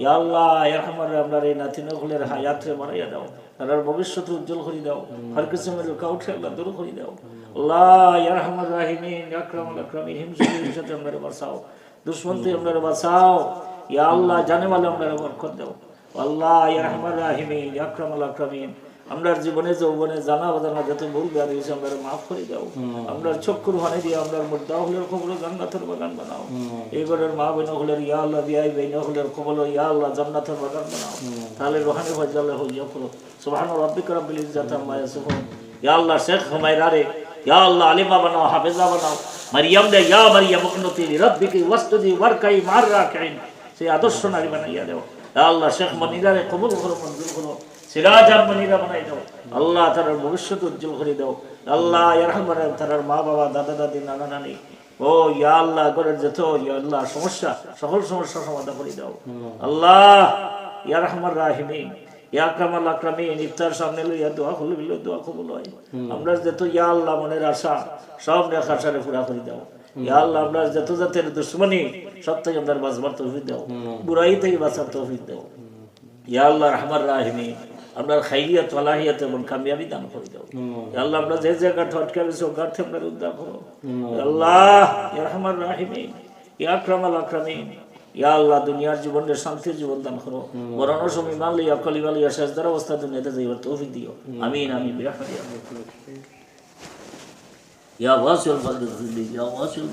ইয়া আল্লাহ ইয়া রহমান আমরা এই নাতিনগুলের হায়াতে বাড়াইয়া দাও, তার ভবিষ্যৎ উজ্জ্বল করে দাও, হর কিসমের কাউঠে আল্লাহ দূর করে দাও। আল্লাহ ইয়া রহমান রাহিমিন ইয়া আকরামুল আকরামিন হিমসুল সাথে আমরা বাঁচাও, দুশমন থেকে আমরা বাঁচাও। ইয়া আল্লাহ জানে মালে আমরা বরকত দাও। আল্লাহ ইয়া রহমান রাহিমিন ইয়া আকরামুল আকরামিন আমরা জীবনে যৌবনে জানা অজানা যত ভুল বের হয়েছে আমরা মাফ করে দাও। আমরা চক্ষুর ভানে দিয়ে আমরা মুর্দা হলের কবর জান্নাতের বাগান বানাও। এইবারের মা বোন হলের ইয়া আল্লাহ বিয়াই বেইন হলের কবল ইয়া আল্লাহ জান্নাতের বাগান বানাও। তাহলে রোহানি ফজলে হইয়া করো সুবহান রাব্বিকা রাব্বিল ইজ্জাতি আম্মা ইয়াসিফুন। ইয়া আল্লাহ শেখ হুমায়রা রে ইয়া আল্লাহ আলিমা বানাও, হাফেজা বানাও। মারিয়াম দে ইয়া মারিয়াম মুকনতি লিরাব্বিকি ওয়াসজুদি ওয়ারকাই মার রাকিন, সেই আদর্শ নারী বানাইয়া দাও। ইয়া আল্লাহ শেখ মনিরা রে কবুল করো, মঞ্জুর করো। সিরাজ আহমদীরা বানাই দাও আল্লাহ, তার ভবিষ্যৎ উজ্জ্বল করে দাও আল্লাহ। ইয়া রহমান তার মা বাবা দাদা দাদি নানা নানি ও ইয়া আল্লাহ ঘরের যত ইয়া আল্লাহ সমস্যা সকল সমস্যা সমাধান করে দাও আল্লাহ। ইয়া রহমান রাহিমিন ইয়া আকরামাল আকরামিন ইফতার সামনে লইয়া দোয়া হলো বিল দোয়া কবুল হয়। আমরা যত ইয়া আল্লাহ মনের আশা সব নেক আশারে পুরা করে দাও ইয়া আল্লাহ। আমরা যত জাতের দুশমনী সব থেকে আমরা বাঁচবার তৌফিক দাও, বুরাই থেকে বাঁচার তৌফিক দাও ইয়া আল্লাহ রহমান রাহিমিন। আমরা খাইরিয়াত ওয়ালাহিয়াত এবং কামিয়াবি দান করে দাও আল্লাহ। আমরা যে জায়গা ঠটকে গেছি ও গাড়তে আমরা উদ্ধার করো আল্লাহ। ইয়া রহমান রাহিমিন ইয়া আকরামাল আকরামিন ইয়া আল্লাহ দুনিয়ার জীবনের শান্তির জীবন দান করো। মরণ সময় মানলে ইয়া কলিমা লিয়া শেষদার অবস্থা দুনিয়াতে যাইবার তৌফিক দিও আমিন আমিন। ইয়া ওয়াসিউল ফাদল ইয়া ওয়াসিউল